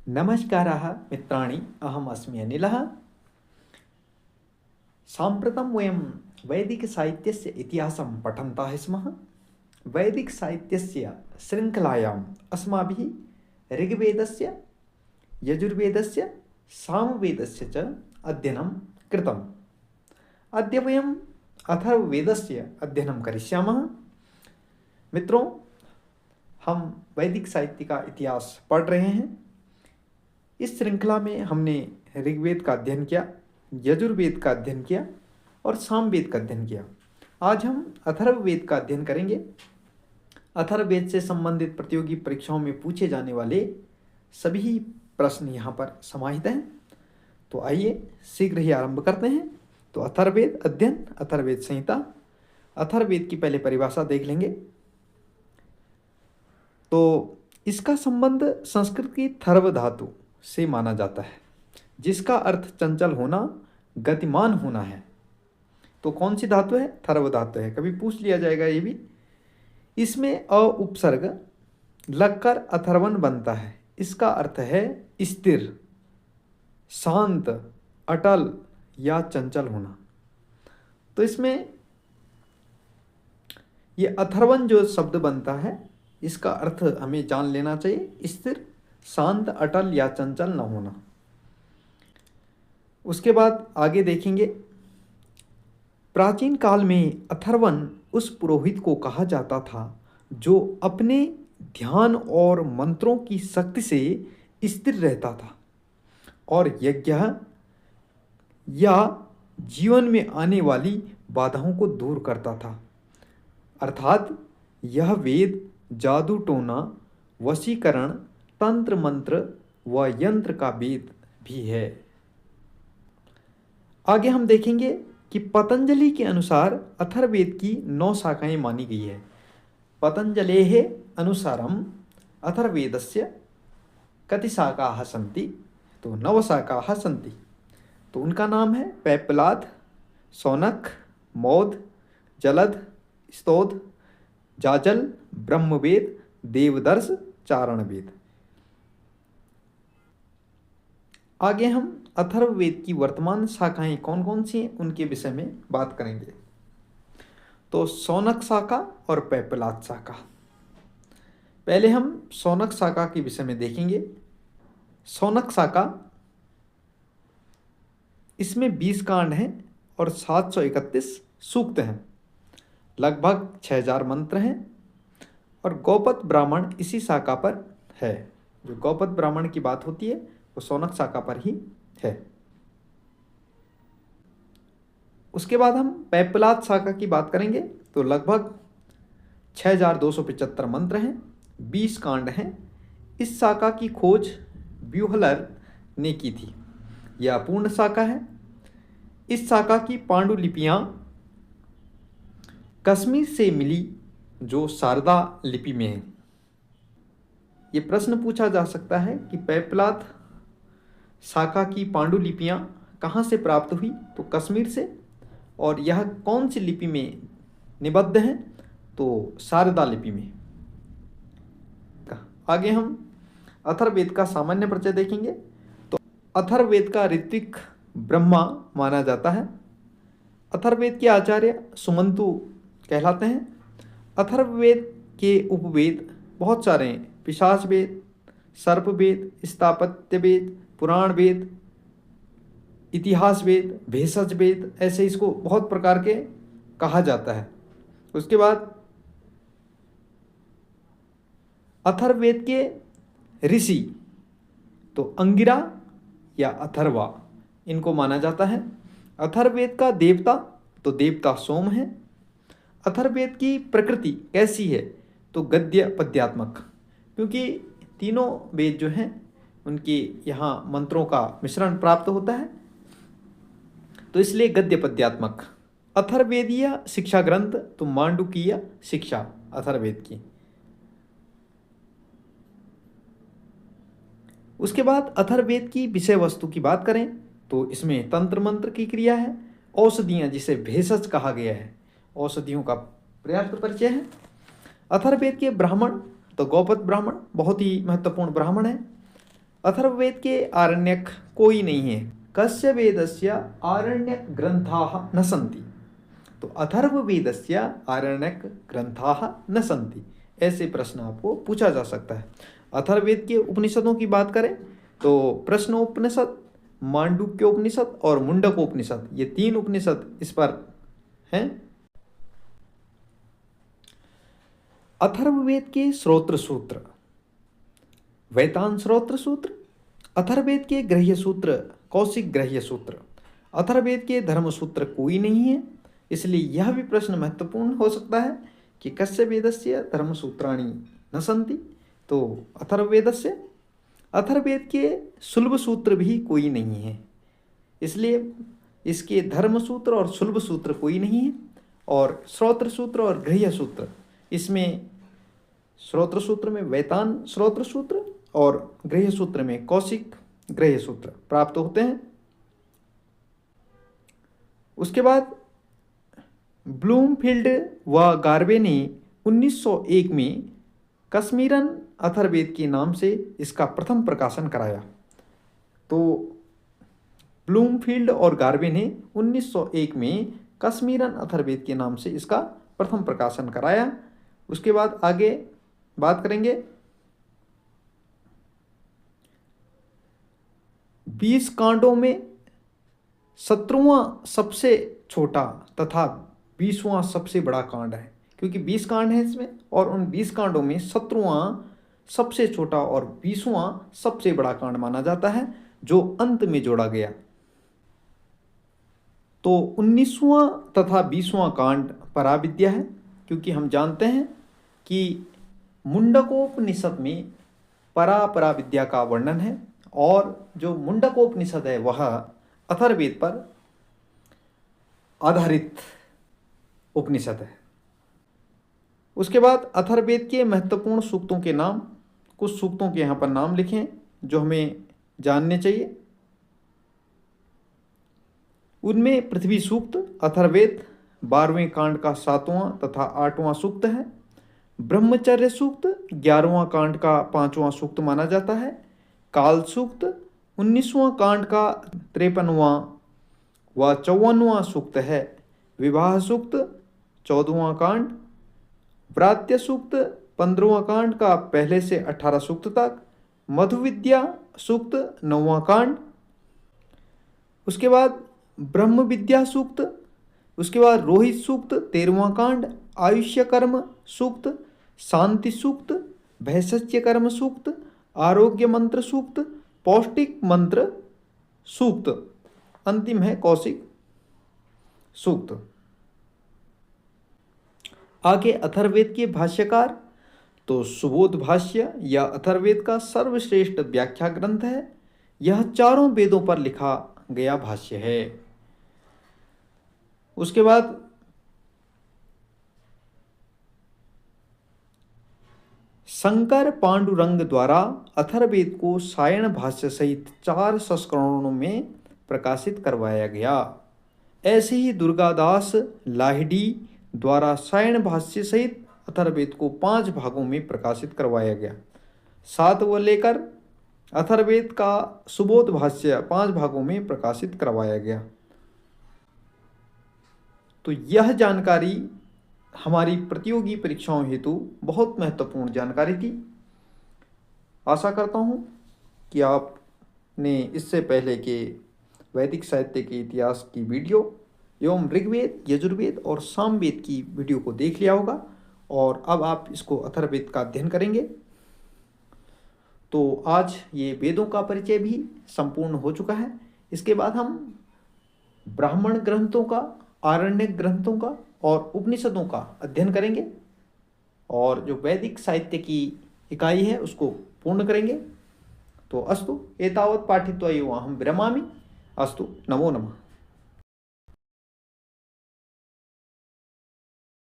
नमस्कारः मित्राणि, अहम् अस्मि अनिलः। साम्प्रतं वयं वैदिकसाहित्यस्य इतिहासं पठन्तः स्मः। वैदिकसाहित्यस्य शृङ्खलायाम् अस्माभिः ऋग्वेदस्य, यजुर्वेदस्य, सामवेदस्य च अध्ययनं कृतम्। अद्य वयम् अथर्ववेदस्य अध्ययनं करिष्यामः। मित्रों, हम वैदिक साहित्य का इतिहास पढ़ रहे हैं। इस श्रृंखला में हमने ऋग्वेद का अध्ययन किया, यजुर्वेद का अध्ययन किया और सामवेद का अध्ययन किया। आज हम अथर्ववेद का अध्ययन करेंगे। अथर्ववेद से संबंधित प्रतियोगी परीक्षाओं में पूछे जाने वाले सभी प्रश्न यहाँ पर समाहित हैं। तो आइए शीघ्र ही आरंभ करते हैं। तो अथर्ववेद अध्ययन, अथर्ववेद संहिता। अथर्ववेद की पहले परिभाषा देख लेंगे। तो इसका संबंध संस्कृत की थर्व धातु से माना जाता है, जिसका अर्थ चंचल होना, गतिमान होना है। तो कौन सी धातु है? थर्व धातु है। कभी पूछ लिया जाएगा ये भी। इसमें अ उपसर्ग लगकर अथर्वन बनता है। इसका अर्थ है स्थिर, शांत, अटल या चंचल होना। तो इसमें ये अथर्वन जो शब्द बनता है, इसका अर्थ हमें जान लेना चाहिए, स्थिर, शांत, अटल या चंचल न होना। उसके बाद आगे देखेंगे। प्राचीन काल में अथर्वन उस पुरोहित को कहा जाता था जो अपने ध्यान और मंत्रों की शक्ति से स्थिर रहता था और यज्ञ या जीवन में आने वाली बाधाओं को दूर करता था। अर्थात यह वेद जादू टोना, वशीकरण, तंत्र मंत्र व यंत्र का वेद भी है। आगे हम देखेंगे कि पतंजलि के अनुसार अथर्ववेद की 9 शाखाएं मानी गई है। पतंजलेः अनुसारम अथर्ववेदस्य कति शाखाः सन्ति? तो 9 शाखाः सन्ति। तो उनका नाम है पैप्पलाद, शौनक, मौध, जलद, स्तोद, जाजल, ब्रह्मवेद, देवदर्श, चारणवेद। आगे हम अथर्ववेद की वर्तमान शाखाएं कौन कौन सी हैं उनके विषय में बात करेंगे। तो शौनक शाखा और पैप्पलाद शाखा। पहले हम शौनक शाखा के विषय में देखेंगे। शौनक शाखा, इसमें 20 कांड हैं और 731 सूक्त हैं। लगभग 6000 मंत्र हैं और गौपत ब्राह्मण इसी शाखा पर है। जो गौपत ब्राह्मण की बात होती है वो शौनक शाखा पर ही है। उसके बाद हम पैप्पलाद शाखा की बात करेंगे। तो लगभग 6275 मंत्र हैं, 20 कांड हैं। इस शाखा की खोज ब्यूहलर ने की थी। यह अपूर्ण शाखा है। इस शाखा की पांडुलिपियां कश्मीर से मिली, जो शारदा लिपि में है। ये प्रश्न पूछा जा सकता है कि पैप्पलाद शाखा की पांडुलिपियां कहाँ से प्राप्त हुई? तो कश्मीर से। और यह कौन सी लिपि में निबद्ध हैं? तो शारदा लिपि में। आगे हम अथर्ववेद का सामान्य परिचय देखेंगे। तो अथर्ववेद का ऋत्विक ब्रह्मा माना जाता है। अथर्ववेद के आचार्य सुमंतु कहलाते हैं। अथर्ववेद के उपवेद बहुत सारे हैं। पिशाच वेद, सर्प वेद, स्थापत्य वेद, पुराण वेद, इतिहास वेद, भेषज वेद, ऐसे इसको बहुत प्रकार के कहा जाता है। उसके बाद अथर्ववेद के ऋषि, तो अंगिरा या अथर्वा, इनको माना जाता है। अथर्ववेद का देवता, तो देवता सोम है। अथर्ववेद की प्रकृति कैसी है? तो गद्य पद्यात्मक, क्योंकि तीनों वेद जो हैं उनके यहाँ मंत्रों का मिश्रण प्राप्त होता है, तो इसलिए गद्य पद्यात्मक। अथर्ववेदीय शिक्षा ग्रंथ, तो मांडुकीय शिक्षा अथर्ववेद की। उसके बाद अथर्ववेद की विषय वस्तु की बात करें तो इसमें तंत्र मंत्र की क्रिया है। औषधियाँ, जिसे भेषज कहा गया है, औषधियों का पर्याप्त परिचय है। अथर्ववेद के ब्राह्मण, तो गौपत ब्राह्मण बहुत ही महत्वपूर्ण ब्राह्मण है। अथर्ववेद के आरण्यक कोई नहीं है। कस्य वेदस्य आरण्यक ग्रंथाः न सन्ति। तो अथर्ववेदस्य आरण्यक ग्रंथाः न सन्ति, ऐसे प्रश्न आपको पूछा जा सकता है। अथर्ववेद के उपनिषदों की बात करें तो प्रश्नोपनिषद, मांडुक्योपनिषद और मुंडकोपनिषद, ये 3 उपनिषद इस पर हैं। अथर्ववेद के श्रोत्र सूत्र, वेतान श्रोत्र सूत्र, अथर्ववेद के ग्रह्य सूत्र कौशिक ग्रह्य सूत्र, अथर्ववेद के धर्म सूत्र कोई नहीं है। इसलिए यह भी प्रश्न महत्वपूर्ण हो सकता है कि कस्य वेदस्य धर्म सूत्राणि न सन्ति। तो अथर्ववेदस्य, अथर्ववेद के सुलभ सूत्र भी कोई नहीं है, इसलिए इसके धर्म सूत्र और सुलभ सूत्र कोई नहीं है। और श्रोत्र सूत्र और गृह्य सूत्र, इसमें श्रोत्र सूत्र में वेतान श्रोत्र सूत्र और गृह्य सूत्र में कौशिक गृह्य सूत्र प्राप्त होते हैं। उसके बाद ब्लूमफील्ड व गार्वे ने 1901 में कश्मीरन अथर्ववेद के नाम से इसका प्रथम प्रकाशन कराया। तो ब्लूमफील्ड और गार्वे ने 1901 में कश्मीरन अथर्ववेद के नाम से इसका प्रथम प्रकाशन कराया। उसके बाद आगे बात करेंगे 20 कांडों में 17वां सबसे छोटा तथा 20वां सबसे बड़ा कांड है, क्योंकि 20 कांड हैं इसमें और उन 20 कांडों में 17वां सबसे छोटा और 20वां सबसे बड़ा कांड माना जाता है, जो अंत में जोड़ा गया। तो 19वां तथा 20वां कांड पराविद्या है, क्योंकि हम जानते हैं कि मुंडकोपनिषद में पराविद्या का वर्णन है और जो मुंडकोपनिषद है वह अथर्ववेद पर आधारित उपनिषद है। उसके बाद अथर्ववेद के महत्वपूर्ण सूक्तों के नाम, कुछ सूक्तों के यहाँ पर नाम लिखें जो हमें जानने चाहिए। उनमें पृथ्वी सूक्त अथर्ववेद 12वें कांड का 7वां तथा 8वां सूक्त है। ब्रह्मचर्य सूक्त 11वां कांड का 5वां सूक्त माना जाता है। काल सूक्त 19वां कांड का 53वां व 54वां सूक्त है। विवाह सूक्त 14वां कांड। व्रात्य सूक्त 15वां कांड का पहले से 18 सूक्त तक। मधुविद्या सूक्त 9वां कांड। उसके बाद ब्रह्म विद्या सूक्त, उसके बाद रोहित सूक्त 13वां कांड। आयुष्य कर्म सूक्त, शांति सूक्त, भैषज्य कर्म सूक्त, आरोग्य मंत्र सूक्त, पौष्टिक मंत्र सूक्त, अंतिम है कौशिक सूक्त। आगे अथर्ववेद के भाष्यकार, तो सुबोध भाष्य या अथर्ववेद का सर्वश्रेष्ठ व्याख्या ग्रंथ है। यह चारों वेदों पर लिखा गया भाष्य है। उसके बाद शंकर पांडुरंग द्वारा अथर्ववेद को सायण भाष्य सहित 4 संस्करणों में प्रकाशित करवाया गया। ऐसे ही दुर्गादास लाहिड़ी द्वारा सायण भाष्य सहित अथर्ववेद को 5 भागों में प्रकाशित करवाया गया। 7 व लेकर अथर्ववेद का सुबोध भाष्य 5 भागों में प्रकाशित करवाया गया। तो यह जानकारी हमारी प्रतियोगी परीक्षाओं हेतु बहुत महत्वपूर्ण जानकारी थी। आशा करता हूँ कि आपने इससे पहले के वैदिक साहित्य के इतिहास की वीडियो एवं ऋग्वेद, यजुर्वेद और सामवेद की वीडियो को देख लिया होगा और अब आप इसको अथर्ववेद का अध्ययन करेंगे। तो आज ये वेदों का परिचय भी संपूर्ण हो चुका है। इसके बाद हम ब्राह्मण ग्रंथों का, आरण्यक ग्रंथों का और उपनिषदों का अध्ययन करेंगे और जो वैदिक साहित्य की इकाई है उसको पूर्ण करेंगे। तो अस्तु एतावत् पाठित्वा एवं अहं विरमामि। अस्तु, नमो नमः।